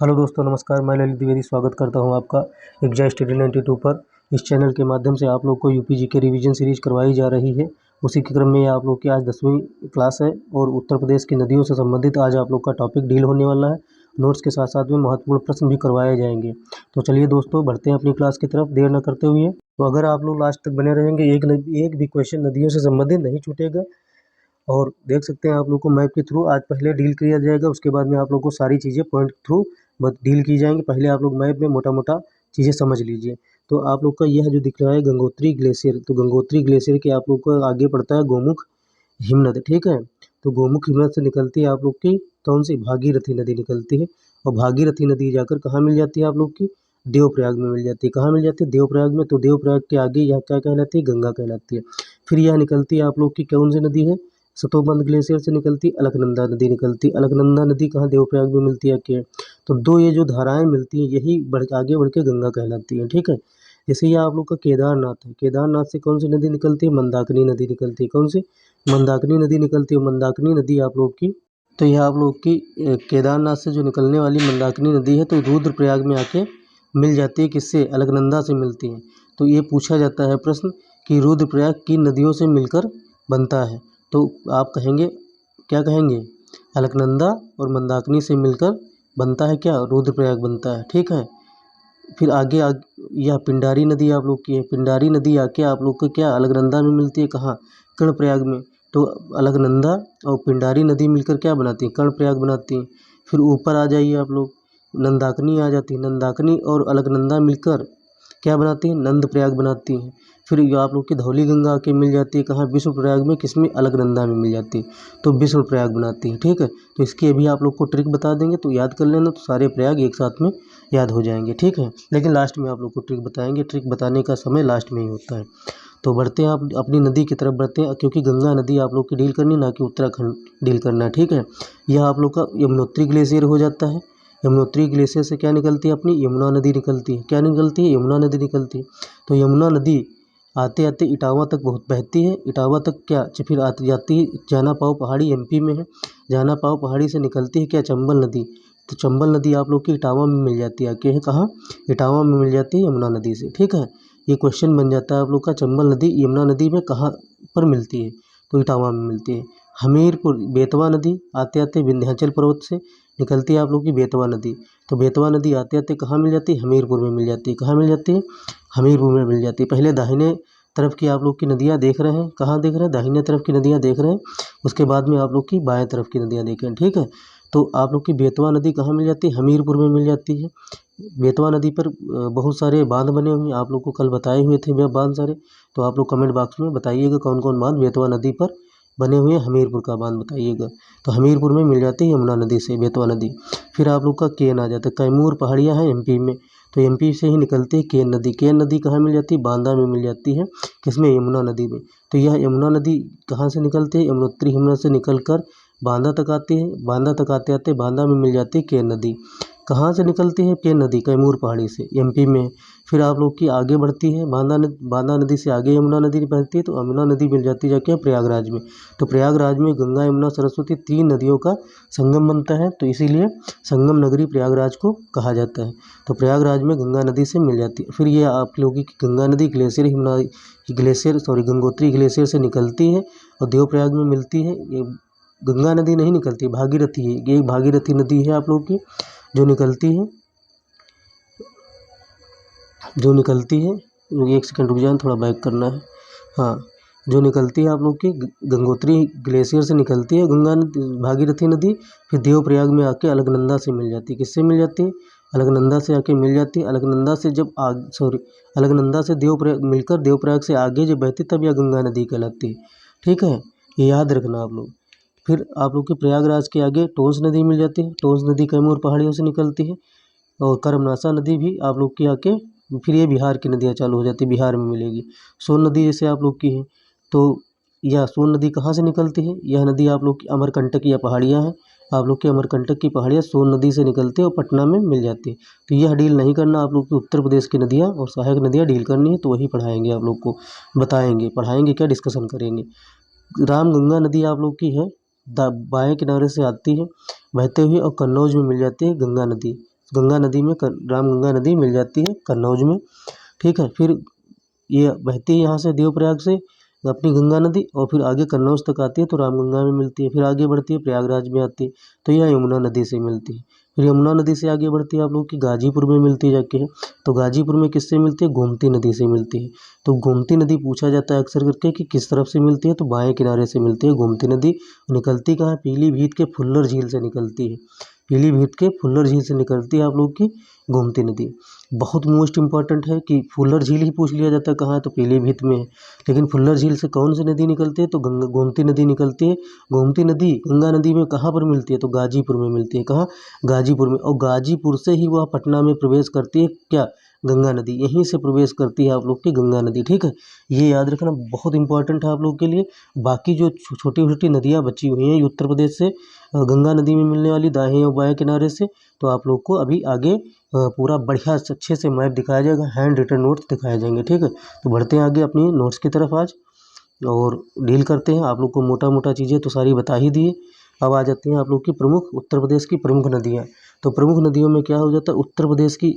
Hello दोस्तों, नमस्कार। मैं ललित द्विवेदी स्वागत करता हूं आपका एग्जाम स्टडी 92 पर। इस चैनल के माध्यम से आप लोग को यूपीजी के रिवीजन सीरीज करवाई जा रही है। उसी के क्रम में आप लोग की आज 10वीं क्लास है और उत्तर प्रदेश की नदियों से संबंधित आज आप लोग का टॉपिक डील होने वाला है। नोट्स के साथ साथ में महत्वपूर्ण प्रश्न भी करवाए जाएंगे। तो चलिए दोस्तों, बढ़ते हैं अपनी क्लास की तरफ देर न करते हुए। तो अगर आप लोग लास्ट तक बने रहेंगे, एक भी क्वेश्चन नदियों से संबंधित नहीं छूटेगा। और देख सकते हैं आप लोग को मैप के थ्रू आज पहले डील किया जाएगा, उसके बाद में आप लोग को सारी चीज़ें पॉइंट थ्रू बस डील की जाएंगी। पहले आप लोग मैप में मोटा मोटा चीज़ें समझ लीजिए। तो आप लोग का यह जो दिख रहा है गंगोत्री ग्लेशियर, तो गंगोत्री ग्लेशियर के आप लोग को आगे पड़ता है गोमुख हिमनद, ठीक है। तो गोमुख हिमनद से निकलती है आप लोग की कौन सी भागीरथी नदी निकलती है। और भागीरथी नदी जाकर कहाँ मिल जाती है आप लोग की, देवप्रयाग में मिल जाती है। कहाँ मिल जाती है, देवप्रयाग में। तो देवप्रयाग के आगे यह क्या कहलाती है, गंगा कहलाती है। फिर यह निकलती है आप लोग की कौन सी नदी है, सतोबंध ग्लेशियर से निकलती अलकनंदा नदी निकलती। अलकनंदा नदी कहाँ, देवप्रयाग में मिलती है क्या। तो दो ये जो धाराएं मिलती हैं यही आगे बढ़ के गंगा कहलाती है, ठीक है। जैसे ये आप लोग का केदारनाथ है, केदारनाथ से कौन सी नदी निकलती है, मंदाकिनी नदी निकलती है। कौन सी, मंदाकिनी नदी निकलती है। मंदाकिनी नदी आप लोग की, तो यह आप लोग की केदारनाथ से जो निकलने वाली मंदाकिनी नदी है तो रुद्रप्रयाग में आके मिल जाती है। किससे, अलकनंदा से मिलती है। तो ये पूछा जाता है प्रश्न कि रुद्रप्रयाग किन नदियों से मिलकर बनता है। तो आप कहेंगे, क्या कहेंगे, अलकनंदा और मंदाकिनी से मिलकर बनता है क्या, रुद्रप्रयाग बनता है, ठीक है। फिर यह पिंडारी नदी आप लोग की है। पिंडारी नदी आके आप लोग को क्या अलकनंदा में मिलती है, कहाँ, कर्णप्रयाग में। तो अलकनंदा और पिंडारी नदी मिलकर क्या बनाती है, कर्णप्रयाग बनाती है। फिर ऊपर आ जाइए आप लोग, नंदाकिनी आ जाती है। नंदाकिनी और अलकनंदा मिलकर क्या बनाती है, नंदप्रयाग बनाती है। फिर ये आप लोग की धौली गंगा आके मिल जाती है कहाँ, विष्णुप्रयाग में। किसमें, अलकनंदा में मिल जाती है। तो विष्णुप्रयाग बनाती है, ठीक है। तो इसकी अभी आप लोग को ट्रिक बता देंगे, तो याद कर लेना, तो सारे प्रयाग एक साथ में याद हो जाएंगे, ठीक है। लेकिन लास्ट में आप लोग को ट्रिक बताएंगे, ट्रिक बताने का समय लास्ट में ही होता है। तो बढ़ते हैं आप अपनी नदी की तरफ बढ़ते हैं, क्योंकि गंगा नदी आप लोग की डील करनी, ना कि उत्तराखंड डील करना है, ठीक है। यह आप लोग का यमुनोत्री ग्लेशियर हो जाता है। यमुनोत्री ग्लेशियर से क्या निकलती है, अपनी यमुना नदी निकलती है। क्या निकलती है, यमुना नदी निकलती है। तो यमुना नदी आते आते इटावा तक बहुत बहती है। इटावा तक क्या, फिर आती जाती है जाना पाव पहाड़ी, एमपी में है। जाना पाव पहाड़ी से निकलती है क्या, चंबल नदी। तो चंबल नदी आप लोग की इटावा में मिल जाती है। आके है कहाँ, इटावा में मिल जाती है यमुना नदी से, ठीक है। ये क्वेश्चन बन जाता है आप लोग का, चंबल नदी यमुना नदी में कहाँ पर मिलती है, तो इटावा में मिलती है। हमीरपुर बेतवा नदी आते आते विंध्याचल पर्वत से निकलती है आप लोग की बेतवा नदी। तो बेतवा नदी आते आते कहाँ मिल जाती है, हमीरपुर में मिल जाती है। कहाँ मिल जाती है, हमीरपुर में मिल जाती है। पहले दाहिने तरफ की आप लोग की नदियाँ देख रहे हैं, कहाँ देख रहे हैं, दाहिने तरफ की नदियाँ देख रहे हैं। उसके बाद में आप लोग की बाएं तरफ की नदियाँ देखें, ठीक है। तो आप लोग की बेतवा नदी कहाँ मिल जाती है, हमीरपुर में मिल जाती है। बेतवा नदी पर बहुत सारे बांध बने हुए हैं, आप लोग को कल बताए हुए थे वह बांध सारे। तो आप लोग कमेंट बॉक्स में बताइएगा कौन कौन बांध बेतवा नदी पर बने हुए हैं। हमीरपुर का बांध बताइएगा। तो हमीरपुर में मिल जाती है यमुना नदी से बेतवा नदी। फिर आप लोग का केन आ जाता है, कैमूर पहाड़ियाँ हैं एमपी में। तो एमपी से ही निकलती है केन नदी। केन नदी कहाँ मिल जाती है, बांदा में मिल जाती है। किसमें, यमुना नदी में। तो यह यमुना नदी कहाँ से निकलती है, यमुनोत्री हिमनद से निकलकर बांदा तक आती है। बांदा तक आते आते बांदा में मिल जाती है केन नदी। कहाँ से निकलती है, केन नदी, कैमूर पहाड़ी से, एमपी में। फिर आप लोग की आगे बढ़ती है बांदा नदी से आगे यमुना नदी बहती है। तो यमुना नदी मिल जाती है जाके प्रयागराज में। तो प्रयागराज में गंगा यमुना सरस्वती 3 नदियों का संगम बनता है, तो इसीलिए संगम नगरी प्रयागराज को कहा जाता है। तो प्रयागराज में गंगा नदी से मिल जाती है। फिर ये आप लोगों की गंगा नदी गंगोत्री ग्लेशियर से निकलती है और देवप्रयाग में मिलती है। ये गंगा नदी नहीं निकलती, भागीरथी है। ये भागीरथी नदी है आप लोग की जो निकलती है। एक सेकंड रुक जाए, थोड़ा बैक करना है। हाँ, जो निकलती है आप लोग की गंगोत्री ग्लेशियर से निकलती है गंगा नदी, भागीरथी नदी। फिर देवप्रयाग में आके अलकनंदा से मिल जाती है। किससे मिल जाती है, अलकनंदा से आके मिल जाती है। अलकनंदा से जब अलकनंदा से देवप्रयाग मिलकर देवप्रयाग से आगे जो बहती तब यह गंगा नदी कहलाती है, ठीक है। ये याद रखना आप लोग। फिर आप लोग के प्रयागराज के आगे टोंस नदी मिल जाती है। टोंस नदी कैमूर पहाड़ियों से निकलती है। और कर्मनासा नदी भी आप लोग की आके, फिर ये बिहार की नदियाँ चालू हो जाती है, बिहार में मिलेगी। सोन नदी जैसे आप लोग की है, तो यह सोन नदी कहाँ से निकलती है, यह नदी आप लोग की अमरकंटक या पहाड़ियाँ हैं। आप लोग की अमरकंटक की पहाड़ियाँ सोन नदी से निकलती है और पटना में मिल जाती है। तो यह डील नहीं करना, आप लोग की उत्तर प्रदेश की नदियाँ और सहायक नदियाँ डील करनी है, तो वही पढ़ाएंगे आप लोग को, बताएंगे, पढ़ाएंगे क्या, डिस्कशन करेंगे। रामगंगा नदी आप लोग की है, बाएं किनारे से आती है बहते हुए और कन्नौज में मिल जाती है गंगा नदी। गंगा नदी में रामगंगा नदी मिल जाती है कन्नौज में। ठीक है, फिर ये बहती है यहाँ से देवप्रयाग से अपनी गंगा नदी, और फिर आगे कन्नौज तक आती है तो रामगंगा में मिलती है। फिर आगे बढ़ती है प्रयागराज में आती है तो यह यमुना नदी से मिलती है। फिर यमुना नदी से आगे बढ़ती है आप लोग की गाजीपुर में मिलती जाके है। तो गाजीपुर में किससे मिलती है? गोमती नदी से मिलती है। तो गोमती नदी पूछा जाता है अक्सर करके कि किस तरफ से मिलती है, तो बाएं किनारे से मिलती है गोमती नदी। निकलती कहाँ है? पीलीभीत के फुल्लर झील से निकलती है। पीलीभीत के फुल्लर झील से निकलती है आप लोग की गोमती नदी। बहुत मोस्ट इंपॉर्टेंट है कि फुल्लर झील ही पूछ लिया जाता है कहाँ है, तो पीलीभीत में है। लेकिन फुल्लर झील से कौन सी नदी निकलती है? तो गंगा गोमती नदी निकलती है। गोमती नदी गंगा नदी में कहाँ पर मिलती है? तो गाजीपुर में मिलती है। कहाँ? गाजीपुर में। और गाजीपुर से ही वह पटना में प्रवेश करती है। क्या? गंगा नदी यहीं से प्रवेश करती है आप लोग की गंगा नदी। ठीक है, ये याद रखना बहुत इंपॉर्टेंट है आप लोग के लिए। बाकी जो छोटी छोटी नदियाँ बची हुई हैं उत्तर प्रदेश से गंगा नदी में मिलने वाली दाएं और बाएं किनारे से, तो आप लोग को अभी आगे पूरा बढ़िया अच्छे से मैप दिखाया जाएगा, हैंड रिटन नोट्स दिखाए जाएंगे। ठीक है, तो बढ़ते हैं आगे अपनी नोट्स की तरफ आज और डील करते हैं। आप लोग को मोटा मोटा चीज़ें तो सारी बता ही दिए। अब आ जाते हैं आप लोग की प्रमुख उत्तर प्रदेश की प्रमुख नदियाँ। तो प्रमुख नदियों में क्या हो जाता है? उत्तर प्रदेश की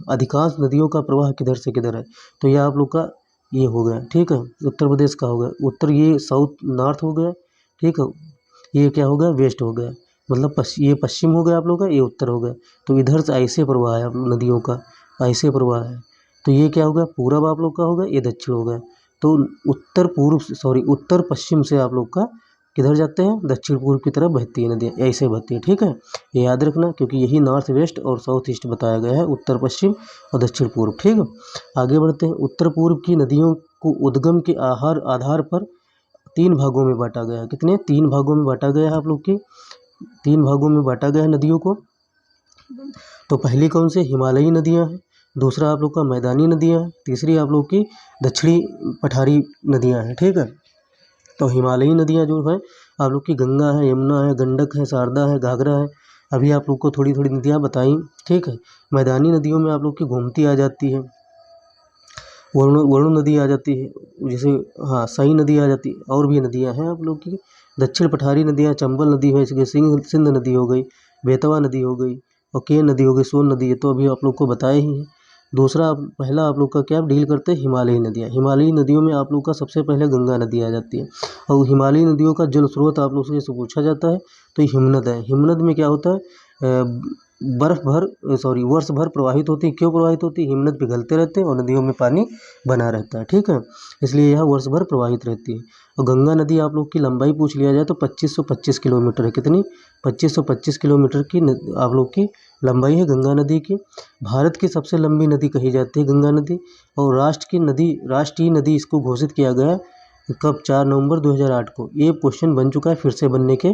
अधिकांश नदियों का प्रवाह किधर से किधर है? तो यह आप लोग का ये हो गया। ठीक है, उत्तर प्रदेश का हो गया उत्तर, ये साउथ नॉर्थ हो गया। ठीक है, ये क्या हो गया? वेस्ट हो गया, मतलब ये पश्चिम हो गया आप लोग का, ये उत्तर हो गया। तो इधर से ऐसे प्रवाह है नदियों का, ऐसे प्रवाह है। तो ये क्या हो गया? पूरब आप लोग का हो गया, ये दक्षिण हो गया। तो उत्तर पूर्व सॉरी उत्तर पश्चिम से आप लोग का किधर जाते हैं? दक्षिण पूर्व की तरफ बहती है नदियाँ, ऐसे बहती है। ठीक है, ये याद रखना क्योंकि यही नॉर्थ वेस्ट और साउथ ईस्ट बताया गया है, उत्तर पश्चिम और दक्षिण पूर्व। ठीक है, आगे बढ़ते हैं। उत्तर पूर्व की नदियों को उद्गम के आधार पर 3 भागों में बांटा गया है। कितने? 3 भागों में बांटा गया है आप लोग की, 3 भागों में बांटा गया है नदियों को। तो पहली कौन से? हिमालयी नदियाँ हैं। दूसरा आप लोग का मैदानी नदियाँ हैं। तीसरी आप लोग की दक्षिणी पठारी नदियाँ हैं। ठीक है, तो हिमालयी नदियाँ जो है आप लोग की गंगा है, यमुना है, गंडक है, शारदा है, घाघरा है। अभी आप लोग को थोड़ी थोड़ी नदियाँ बताई। ठीक है, मैदानी नदियों में आप लोग की गोमती आ जाती है, वरुण नदी आ जाती है, जैसे हाँ सई नदी आ जाती है, और भी नदियाँ हैं आप लोग की। दक्षिण पठारी नदियाँ चंबल नदी है, जैसे सिंध नदी हो गई, बेतवा नदी हो गई, और केन नदी हो गई, सोन नदी है, तो अभी आप लोग को बताए ही हैं। दूसरा पहला आप लोग का क्या डील करते हैं? हिमालयी नदियाँ। हिमालयी नदियों में आप लोग का सबसे पहले गंगा नदी आ जाती है। और हिमालयी नदियों का जल स्रोत आप लोग से पूछा जाता है तो हिमनद है। हिमनद में क्या होता है? वर्ष भर प्रवाहित होती है। क्यों प्रवाहित होती है? हिमनद पिघलते रहते हैं और नदियों में पानी बना रहता है। ठीक है, इसलिए यह वर्ष भर प्रवाहित रहती है। और गंगा नदी आप लोग की लंबाई पूछ लिया जाए तो 2525 किलोमीटर है। कितनी? 2525 किलोमीटर की आप लोग की लंबाई है गंगा नदी की। भारत की सबसे लंबी नदी कही जाती है गंगा नदी। और राष्ट्रीय नदी इसको घोषित किया गया कब? 4 नवंबर 2008 को। ये क्वेश्चन बन चुका है, फिर से बनने के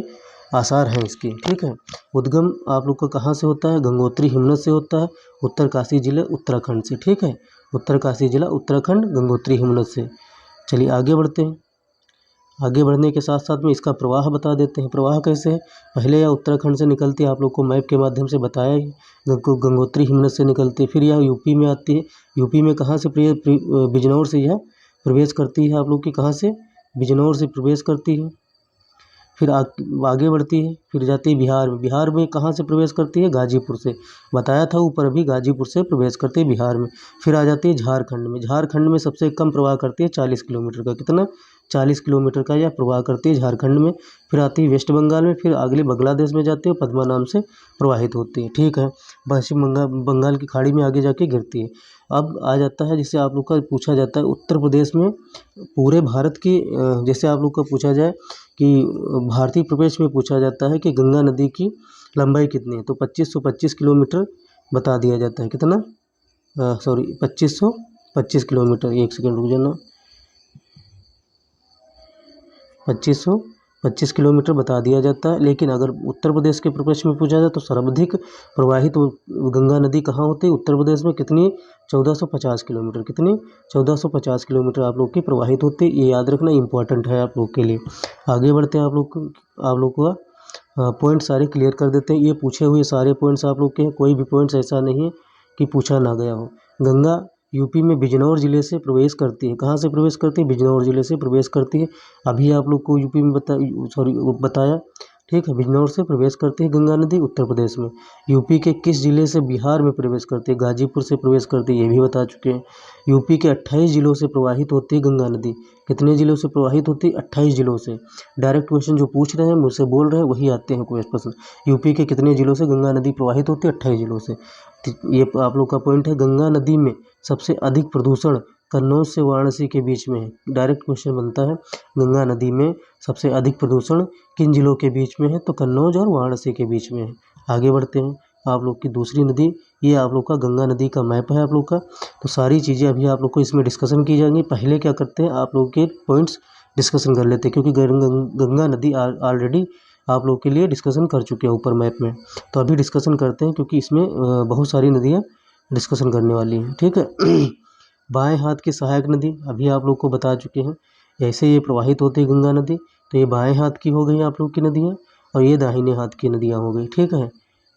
आसार हैं इसके। ठीक है, उद्गम आप लोग का कहाँ से होता है? गंगोत्री हिमनद से होता है, उत्तरकाशी जिले उत्तराखंड से। ठीक है, उत्तरकाशी जिला उत्तराखंड गंगोत्री हिमनद से। चलिए आगे बढ़ते हैं। आगे बढ़ने के साथ साथ में इसका प्रवाह बता देते हैं। प्रवाह कैसे है? पहले यह उत्तराखंड से निकलती है, आप लोग को मैप के माध्यम से बताया ही, गंगोत्री हिमनद से निकलती है। फिर यह यूपी में आती है। यूपी में कहाँ से? बिजनौर से यह प्रवेश करती है आप लोग की। कहाँ से? बिजनौर से प्रवेश करती है। फिर आगे बढ़ती है, फिर जाती है बिहार में। बिहार में कहाँ से प्रवेश करती है? गाजीपुर से। बताया था ऊपर अभी, गाजीपुर से प्रवेश करती है बिहार में। फिर आ जाती है झारखंड में। झारखंड में सबसे कम प्रवाह करती है 40 किलोमीटर का। कितना? 40 किलोमीटर का यह प्रवाह करती है झारखंड में। फिर आती है वेस्ट बंगाल में, फिर अगले बांग्लादेश में जाती है, पद्मा नाम से प्रवाहित होती है। ठीक है, पश्चिम बंगाल की खाड़ी में आगे जाके गिरती है। अब आ जाता है, जिससे आप लोग का पूछा जाता है उत्तर प्रदेश में पूरे भारत की, जैसे आप लोग का पूछा जाए कि भारतीय प्रवेश में पूछा जाता है कि गंगा नदी की लंबाई कितनी है, तो 2525 किलोमीटर बता दिया जाता है। कितना? 2525 किलोमीटर। एक सेकंड रुक जाना। 2525 किलोमीटर बता दिया जाता है। लेकिन अगर उत्तर प्रदेश के प्रश्न में पूछा जाए तो सर्वाधिक प्रवाहित गंगा नदी कहाँ होती है? उत्तर प्रदेश में। कितनी? 1450 किलोमीटर। कितनी? 1450 किलोमीटर आप लोग की प्रवाहित होती है। ये याद रखना इंपॉर्टेंट है आप लोग के लिए। आगे बढ़ते हैं। आप लोग का पॉइंट सारे क्लियर कर देते हैं। ये पूछे हुए सारे पॉइंट्स आप लोग के हैं, कोई भी पॉइंट्स ऐसा नहीं है कि पूछा ना गया हो। गंगा यूपी में बिजनौर जिले से प्रवेश करती है। कहाँ से प्रवेश करती है? बिजनौर जिले से प्रवेश करती है। अभी आप लोग को यूपी में बताया। ठीक है। बिजनौर से प्रवेश करती है गंगा नदी उत्तर प्रदेश में। यूपी के किस जिले से बिहार में प्रवेश करती है? गाजीपुर से प्रवेश करती है, ये भी बता चुके हैं। यूपी के 28 जिलों से प्रवाहित होती है गंगा नदी। कितने जिलों से प्रवाहित होती है? 28 जिलों से। डायरेक्ट क्वेश्चन जो पूछ रहे हैं, मुझसे बोल रहे हैं, वही आते हैं क्वेश्चन। यूपी के कितने जिलों से गंगा नदी प्रवाहित होती है? 28 जिलों से। ये आप लोग का पॉइंट है। गंगा नदी में सबसे अधिक प्रदूषण कन्नौज से वाराणसी के बीच में है। डायरेक्ट क्वेश्चन बनता है, गंगा नदी में सबसे अधिक प्रदूषण किन जिलों के बीच में है? तो कन्नौज और वाराणसी के बीच में है। आगे बढ़ते हैं। आप लोग की दूसरी नदी, ये आप लोग का गंगा नदी का मैप है आप लोग का। तो सारी चीज़ें अभी आप लोग को इसमें डिस्कशन की जाएंगी। पहले क्या करते हैं, आप लोग के पॉइंट्स डिस्कशन कर लेते हैं, क्योंकि गंगा नदी ऑलरेडी आप लोग के लिए डिस्कशन कर चुके हैं ऊपर मैप में। तो अभी डिस्कशन करते हैं, क्योंकि इसमें बहुत सारी नदियाँ डिस्कशन करने वाली हैं, ठीक है। बाएं हाथ की सहायक नदी अभी आप लोग को बता चुके हैं। ऐसे ये प्रवाहित होती है गंगा नदी। तो ये बाएं हाथ की हो गई आप लोग की नदियाँ, और ये दाहिने हाथ की नदियाँ हो गई, ठीक है।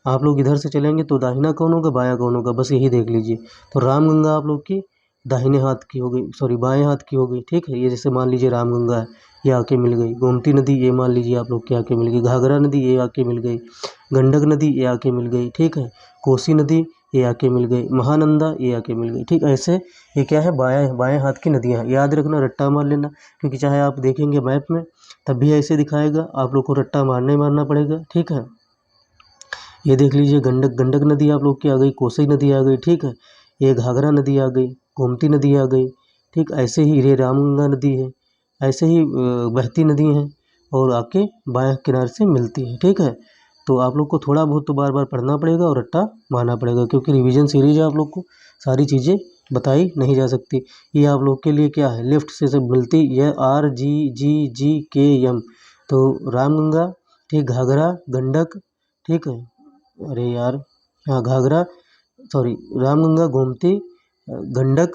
आप लोग इधर से चलेंगे तो दाहिना कौन होगा, बायां कौन होगा, बस यही देख लीजिए। तो रामगंगा आप लोग की दाहिने हाथ की हो गई, सॉरी बाएं हाथ की हो गई, ठीक है। ये जैसे मान लीजिए रामगंगा है, ये आके मिल गई। गोमती नदी ये मान लीजिए आप लोग के आके मिल गई। घाघरा नदी ये आके मिल गई। गंडक नदी ये आके मिल गई, ठीक है। कोसी नदी ये आके मिल गई। महानंदा ये आके मिल गई, ठीक। ऐसे ये क्या है, बाएं बाएं हाथ की नदियाँ। याद रखना, रट्टा मार लेना, क्योंकि चाहे आप देखेंगे मैप में तब भी ऐसे दिखाएगा, आप लोग को रट्टा मारना पड़ेगा, ठीक है। ये देख लीजिए, गंडक नदी आप लोग की आ गई, कोसी नदी आ गई, ठीक है। ये घाघरा नदी आ गई, गोमती नदी आ गई, ठीक। ऐसे ही ये रामगंगा नदी है। ऐसे ही बहती नदी हैं और आके बाएं किनारे से मिलती है, ठीक है। तो आप लोग को थोड़ा बहुत तो बार बार पढ़ना पड़ेगा और रट्टा मारना पड़ेगा, क्योंकि रिवीजन सीरीज है, आप लोग को सारी चीज़ें बताई नहीं जा सकती। ये आप लोग के लिए क्या है, लेफ्ट से सब मिलती, यह RGGGKM। तो रामगंगा, ठीक, घाघरा, गंडक, ठीक है। अरे यार, हाँ घाघरा, सॉरी रामगंगा, गोमती, गंडक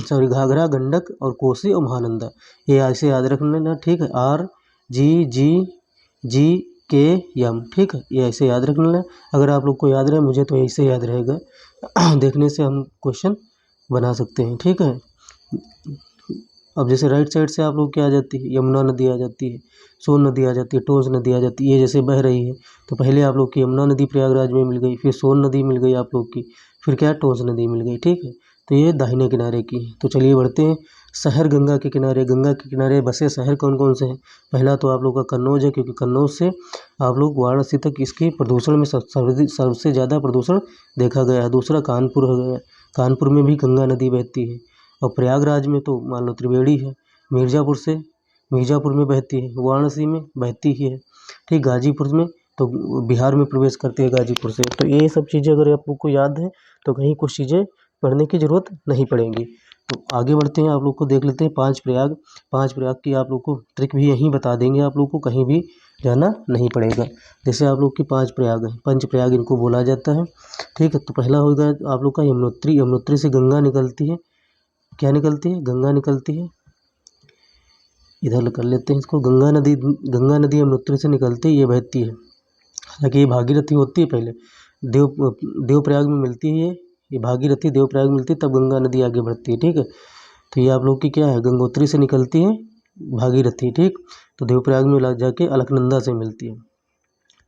सॉरी घाघरा, गंडक और कोसी और महानंदा। ये ऐसे याद रख लेना, ठीक है। RGGGKM, ठीक है। ये ऐसे याद रख लेना। अगर आप लोग को याद रहे, मुझे तो ऐसे याद रहेगा। देखने से हम क्वेश्चन बना सकते हैं, ठीक है। अब जैसे राइट साइड से आप लोग क्या आ जाती है, यमुना नदी आ जाती है, सोन नदी आ जाती है, टोंस नदी आ जाती है। ये जैसे बह रही है, तो पहले आप लोग की यमुना नदी प्रयागराज में मिल गई, फिर सोन नदी मिल गई आप लोग की, फिर क्या, टोंस नदी मिल गई, ठीक है। तो ये दाहिने किनारे की है। तो चलिए बढ़ते हैं। शहर गंगा के किनारे, गंगा के किनारे बसे शहर कौन कौन से हैं? पहला तो आप लोग का कन्नौज है, क्योंकि कन्नौज से आप लोग वाराणसी तक इसकी प्रदूषण में सबसे ज़्यादा प्रदूषण देखा गया है। दूसरा कानपुर हो गया, कानपुर में भी गंगा नदी बहती है। और प्रयागराज में तो मान लो त्रिवेणी है। मिर्ज़ापुर में बहती है, वाराणसी में बहती ही है, ठीक। गाजीपुर में तो बिहार में प्रवेश करती है गाजीपुर से। तो ये सब चीज़ें अगर आप लोग को याद है तो कहीं कुछ चीज़ें पढ़ने की ज़रूरत नहीं पड़ेगी। तो आगे बढ़ते हैं, आप लोग को देख लेते हैं पांच प्रयाग की आप लोग को ट्रिक भी यहीं बता देंगे, आप लोग को कहीं भी जाना नहीं पड़ेगा। जैसे आप लोग की पांच प्रयाग है, पंच प्रयाग इनको बोला जाता है, ठीक है। तो पहला होगा आप लोग का यमुनोत्री। यमुनोत्री से गंगा निकलती है, क्या निकलती है, गंगा निकलती है। इधर कर लेते हैं इसको, गंगा नदी यमुनोत्री से निकलती है, ये बहती है। हालांकि ये भागीरथी होती है पहले, देवप्रयाग में मिलती है। ये भागीरथी देवप्रयाग में मिलती है, तब गंगा नदी आगे बढ़ती है, ठीक है। तो ये आप लोग की क्या है, गंगोत्री से निकलती है भागीरथी, ठीक। तो देवप्रयाग में जाके अलकनंदा से मिलती है।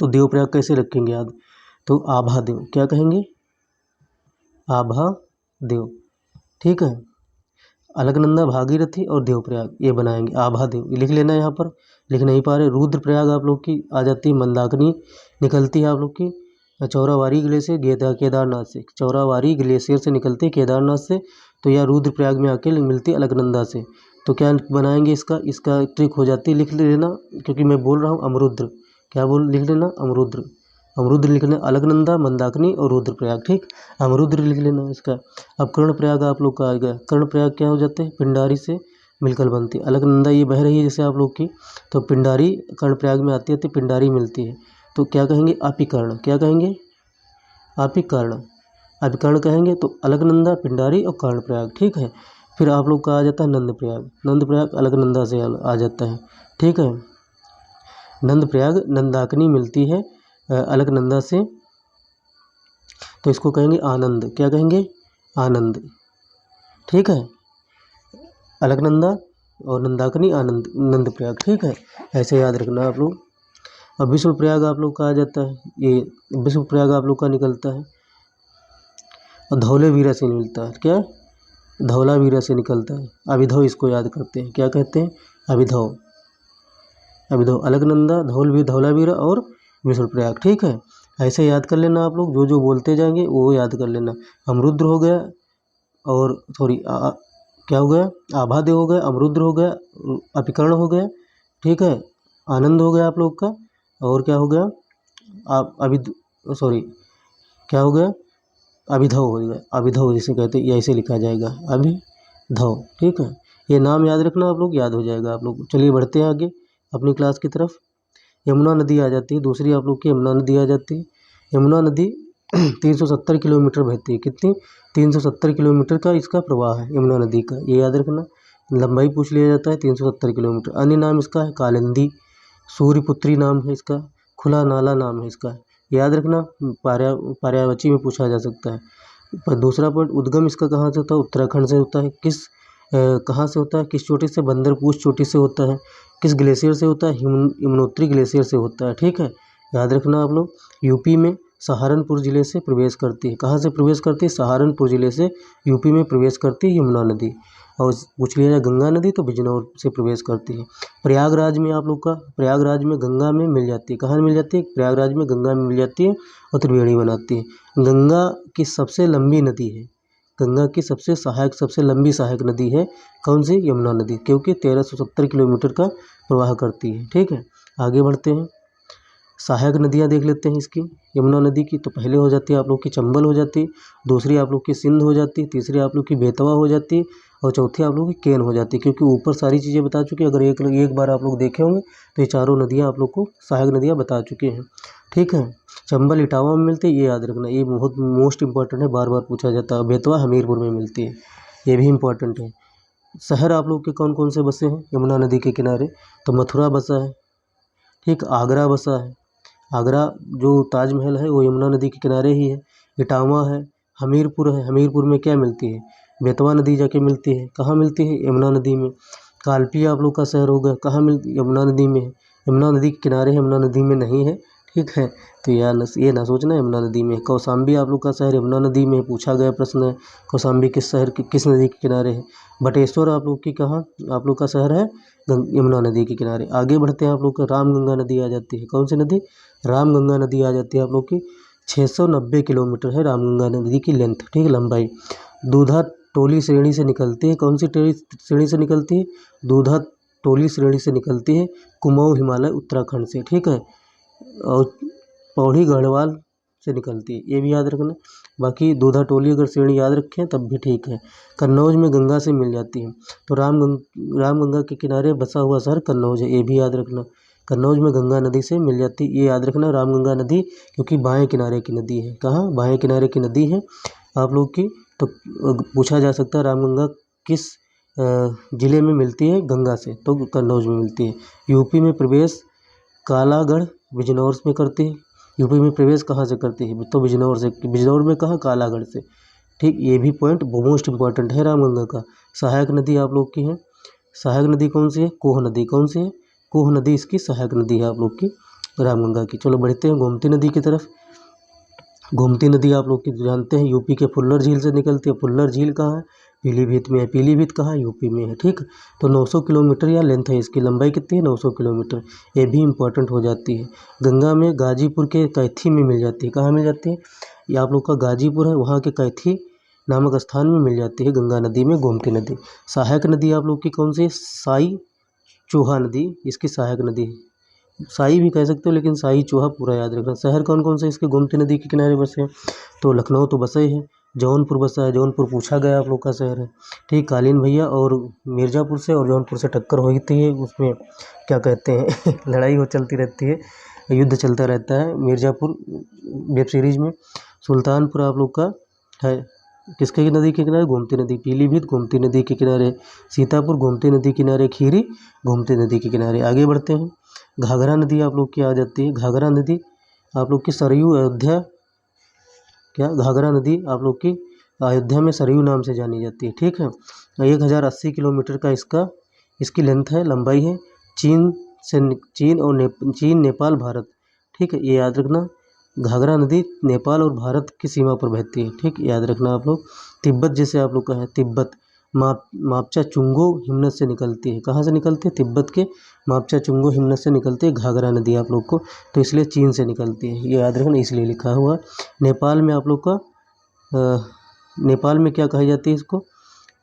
तो देवप्रयाग कैसे रखेंगे याद, तो आभा देव, क्या कहेंगे, आभा देव, ठीक है। अलकनंदा, भागीरथी और देवप्रयाग ये बनाएंगे आभा देव। ये लिख लेना, यहाँ पर लिख नहीं पा रहे। रुद्रप्रयाग आप लोग की आ जाती है, मंदाकिनी निकलती है आप लोग की चौरावारी ग्लेशियर केदारनाथ से, चौरावारी ग्लेशियर से निकलती है केदारनाथ से। तो यह रुद्रप्रयाग में आके मिलती है अलकनंदा से। तो क्या बनाएंगे, इसका ट्रिक हो जाती है, लिख लेना, क्योंकि मैं बोल रहा हूँ अमरुद्र, क्या लिख लेना, अमरुद्र लिख लेना, अलकनंदा, मंदाकिनी और रुद्रप्रयाग, ठीक। अमरुद्र लिख लेना इसका। अब कर्णप्रयाग आप लोग का आएगा। कर्णप्रयाग क्या हो जाते हैं, पिंडारी से मिलकर बनती है। अलकनंदा ये बह रही है जैसे आप लोग की, तो पिंडारी कर्णप्रयाग में आती है, तो पिंडारी मिलती है। तो क्या कहेंगे, आपिकर्ण, क्या कहेंगे, आपिकर्ण, आपिकर्ण कहेंगे। तो अलकनंदा, पिंडारी और कर्णप्रयाग, ठीक है। फिर आप लोग का आ जाता है नंदप्रयाग। नंदप्रयाग अलकनंदा से आ जाता है, ठीक है। नंदप्रयाग मंदाकिनी मिलती है अलकनंदा से, तो इसको कहेंगे आनंद, क्या कहेंगे, आनंद, ठीक है। अलकनंदा और मंदाकिनी, आनंद, नंदप्रयाग, ठीक है। ऐसे याद रखना आप लोग। अब विष्णु प्रयाग आप लोग का आ जाता है, ये विष्णु प्रयाग आप लोग का निकलता है और धौलावीरा से मिलता है। क्या? धौलावीरा से निकलता है। अभिधव इसको याद करते हैं, क्या कहते हैं? अभिधव। अभिधव, अलकनंदा, धौलावीरा और विष्णु प्रयाग। ठीक है, ऐसे याद कर लेना आप लोग, जो जो बोलते जाएंगे वो याद कर लेना। अमरुद्र हो गया और क्या हो गया? आभादेव हो गया, अमरुद्र हो गया, अपिकर्ण हो गया, ठीक है, आनंद हो गया आप लोग का, और क्या हो गया? क्या हो गया? अभिधव हो गया। अभिधव जिसे कहते हैं, ऐसे लिखा जाएगा, अभिधव। ठीक है, ये नाम याद रखना आप लोग, याद हो जाएगा आप लोग। चलिए बढ़ते हैं आगे अपनी क्लास की तरफ। यमुना नदी आ जाती है, दूसरी आप लोग की यमुना नदी आ जाती है। यमुना नदी 370 किलोमीटर बहती है। कितनी? 370 किलोमीटर का इसका प्रवाह है यमुना नदी का, ये याद रखना। लंबाई पूछ लिया जाता है, 370 किलोमीटर। अन्य नाम इसका है कालिंदी, सूर्यपुत्री नाम है इसका, खुला नाला नाम है इसका, याद रखना। पर्यायवाची में पूछा जा सकता है। पर दूसरा पॉइंट, उद्गम इसका कहाँ से होता है? उत्तराखंड से होता है। कहाँ से होता है? किस चोटी से? बंदरपूछ चोटी से होता है। किस ग्लेशियर से होता है? यमुनोत्री ग्लेशियर से होता है। ठीक है, याद रखना आप लोग। यूपी में सहारनपुर ज़िले से प्रवेश करती है। कहाँ से प्रवेश करती है? सहारनपुर ज़िले से यूपी में प्रवेश करती है यमुना नदी। और पूछ लिया जाए गंगा नदी, तो बिजनौर से प्रवेश करती है। प्रयागराज में आप लोग का, प्रयागराज में गंगा में मिल जाती है। कहाँ मिल जाती है? प्रयागराज में गंगा में मिल जाती है और त्रिवेणी बनाती है। गंगा की सबसे लंबी नदी है, गंगा की सबसे लंबी सहायक नदी है कौन सी? यमुना नदी, क्योंकि 1370 किलोमीटर का प्रवाह करती है। ठीक है, आगे बढ़ते हैं। सहायक नदियाँ देख लेते हैं इसकी यमुना नदी की। तो पहले हो जाती है आप लोग की चंबल हो जाती है, दूसरी आप लोग की सिंध हो जाती है, तीसरी आप लोग की बेतवा हो जाती है, और चौथी आप लोग की केन हो जाती है। क्योंकि ऊपर सारी चीज़ें बता चुके हैं, अगर एक बार आप लोग देखे होंगे तो ये चारों नदियाँ आप लोग को सहायक नदियाँ बता चुके हैं। ठीक है, चंबल इटावा में मिलती है, ये याद रखना, ये बहुत मोस्ट इंपॉर्टेंट है, बार बार पूछा जाता है। बेतवा हमीरपुर में मिलती है, ये भी इम्पोर्टेंट है। शहर आप लोग के कौन कौन से बसे हैं यमुना नदी के किनारे? तो मथुरा बसा है, ठीक, आगरा बसा है। आगरा जो ताजमहल है वो यमुना नदी के किनारे ही है। इटावा है, हमीरपुर है, हमीरपुर में क्या मिलती है? बेतवा नदी जाके मिलती है। कहाँ मिलती है? यमुना नदी में। कालपी आप लोग का शहर होगा, कहाँ मिलती? यमुना नदी में है। यमुना नदी के किनारे है, यमुना नदी में नहीं है। ठीक है, तो ये ना सोचना यमुना नदी में है। कौशाम्बी आप लोग का शहर यमुना नदी में पूछा गया प्रश्न है। कौशाम्बी किस नदी के किनारे है? बटेश्वर आप लोग की कहाँ आप लोग का शहर है? यमुना नदी के किनारे। आगे बढ़ते हैं, आप लोग का रामगंगा नदी आ जाती है। कौन सी नदी? रामगंगा नदी आ जाती है आप लोग की। 690 किलोमीटर है रामगंगा नदी की लेंथ, ठीक, लंबाई। दूधा टोली श्रेणी से निकलती है। कौन सी श्रेणी से निकलती है? दूधा टोली श्रेणी से निकलती है, कुमाऊं हिमालय उत्तराखंड से। ठीक है, और पौड़ी गढ़वाल से निकलती है, ये भी याद रखना। बाकी दूधा टोली अगर श्रेणी याद रखें तब भी ठीक है। कन्नौज में गंगा से मिल जाती है। तो रामगंगा के किनारे बसा हुआ शहर कन्नौज है, ये भी याद रखना। कन्नौज में गंगा नदी से मिल जाती है, ये याद रखना रामगंगा नदी, क्योंकि बाएं किनारे की नदी है। कहाँ? बाएं किनारे की नदी है आप लोग की। तो पूछा जा सकता है रामगंगा किस जिले में मिलती है गंगा से? तो कन्नौज में मिलती है। यूपी में प्रवेश कालागढ़ बिजनौर में करती है। यूपी में प्रवेश कहाँ से करती है? तो बिजनौर से। बिजनौर में कहाँ? कालागढ़ से। ठीक, ये भी पॉइंट मोस्ट इंपॉर्टेंट है रामगंगा का। सहायक नदी आप लोग की है, सहायक नदी कौन सी है? कोह नदी। कौन सी है? कोह नदी इसकी सहायक नदी है आप लोग की रामगंगा की। चलो बढ़ते हैं गोमती नदी की तरफ। गोमती नदी आप लोग की जानते हैं यूपी के फुल्लर झील से निकलती है। फुल्लर झील कहाँ है? पीलीभीत में है। पीलीभीत कहाँ? यूपी में है। ठीक, तो 900 किलोमीटर या लेंथ है इसकी, लंबाई कितनी है? 900 किलोमीटर, ये भी इम्पोर्टेंट हो जाती है। गंगा में गाजीपुर के कैथी में मिल जाती है। कहाँ मिल जाती है? ये आप लोग का गाजीपुर है, वहाँ के कैथी नामक स्थान में मिल जाती है गंगा नदी में गोमती नदी। सहायक नदी आप लोग की कौन सी है? साई चोहा नदी इसकी सहायक नदी है। साई भी कह सकते हो, लेकिन साई चोहा पूरा याद रखना। शहर कौन कौन से इसके गोमती नदी के किनारे बसे हैं? तो लखनऊ तो बसा ही है, जौनपुर बसा है, जौनपुर पूछा गया आप लोग का शहर है। ठीक, कालीन भैया और मिर्ज़ापुर से और जौनपुर से टक्कर होती है, उसमें क्या कहते हैं लड़ाई हो चलती रहती है, युद्ध चलता रहता है मिर्ज़ापुर वेब सीरीज़ में। सुल्तानपुर आप लोग का है किसके नदी के किनारे? गोमती नदी। पीलीभीत गोमती नदी के किनारे। सीतापुर गोमती नदी के किनारे। खीरी गोमती नदी के किनारे। आगे बढ़ते हैं। घाघरा नदी आप लोग की आ जाती है। घाघरा नदी आप लोग की सरयू अयोध्या, क्या? घाघरा नदी आप लोग की अयोध्या में सरयू नाम से जानी जाती है। ठीक है, 1080 किलोमीटर का इसकी लेंथ है, लंबाई है। चीन, नेपाल, भारत ठीक है, ये याद रखना। घाघरा नदी नेपाल और भारत की सीमा पर बहती है, ठीक, याद रखना आप लोग। तिब्बत जैसे आप लोग का है, तिब्बत मापचा चुंगो हिमनद से निकलती है। कहाँ से निकलती है? तिब्बत के मापचा चुंगो हिमनद से निकलती है घाघरा नदी आप लोग को, तो इसलिए चीन से निकलती है, ये याद रखना, इसलिए लिखा हुआ। नेपाल में आप लोग का नेपाल में क्या कही जाती है इसको?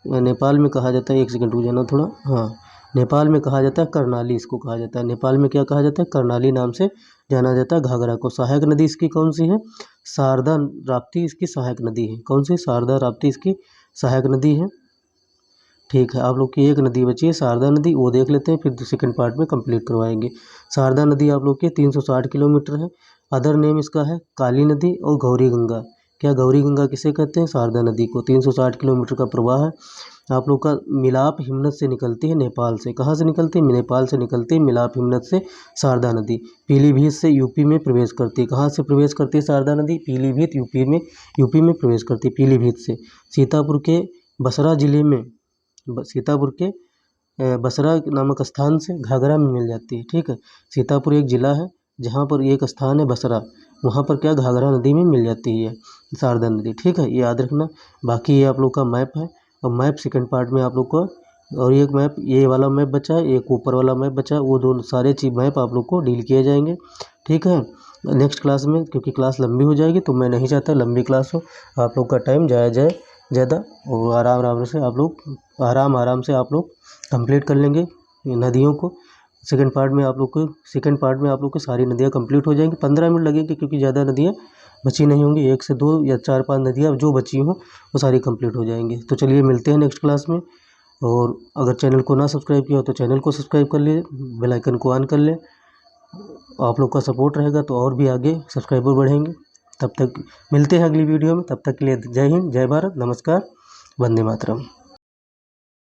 नेपाल में कहा जाता है, एक सेकंड रुक जाना थोड़ा, हाँ, नेपाल में कहा जाता है कर्णाली, इसको कहा जाता है। नेपाल में क्या कहा जाता है? कर्णाली नाम से जाना जाता है घाघरा को। सहायक नदी इसकी कौन सी है? शारदा राप्ती इसकी सहायक नदी है। कौन सी? शारदा राप्ती इसकी सहायक नदी है। ठीक है, आप लोग की एक नदी बची है शारदा नदी, वो देख लेते हैं, फिर सेकंड पार्ट में कंप्लीट करवाएंगे। शारदा नदी आप लोग की 360 किलोमीटर है। अदर नेम इसका है काली नदी और गौरी गंगा। क्या गौरी गंगा किसे कहते हैं? शारदा नदी को। 360 किलोमीटर का प्रवाह है। आप लोग का मिलाप हिमनद से निकलती है नेपाल से। कहाँ से निकलती है? नेपाल से निकलती है मिलाप हिमनद से शारदा नदी। पीलीभीत से यूपी में प्रवेश करती है। कहाँ से प्रवेश करती है शारदा नदी? पीलीभीत, यूपी में प्रवेश करती है पीलीभीत से। सीतापुर के बसरा जिले में, सीतापुर के बसरा नामक स्थान से घाघरा में मिल जाती है, ठीक है। सीतापुर एक ज़िला है जहाँ पर एक स्थान है बसरा, वहाँ पर क्या घाघरा नदी में मिल जाती है शारदा नदी, ठीक है, ये याद रखना। बाकी ये आप लोग का मैप है, और मैप सेकंड पार्ट में आप लोग को, और एक मैप ये वाला मैप बचा है, एक ऊपर वाला मैप बचा है, वो दोनों सारे चीज मैप आप लोग को डील किए जाएंगे, ठीक है। नेक्स्ट क्लास में, क्योंकि क्लास लंबी हो जाएगी तो मैं नहीं चाहता लंबी क्लास हो, आप लोग का टाइम जाया जाए ज़्यादा, और आराम से आप लोग आराम से आप लोग कंप्लीट कर लेंगे नदियों को। सेकंड पार्ट में आप लोग की सारी नदियाँ कंप्लीट हो जाएंगी। 15 मिनट लगेंगे क्योंकि ज़्यादा नदियाँ बची नहीं होंगी, 1 से 2 या 4-5 नदियाँ जो बची हों वो सारी कंप्लीट हो जाएंगी। तो चलिए मिलते हैं नेक्स्ट क्लास में। और अगर चैनल को ना सब्सक्राइब किया हो तो चैनल को सब्सक्राइब कर लिए, बेल आइकन को ऑन कर लें। आप लोग का सपोर्ट रहेगा तो और भी आगे सब्सक्राइबर बढ़ेंगे। तब तक मिलते हैं अगली वीडियो में, तब तक के लिए जय हिंद, जय भारत, नमस्कार, वंदे मातरम।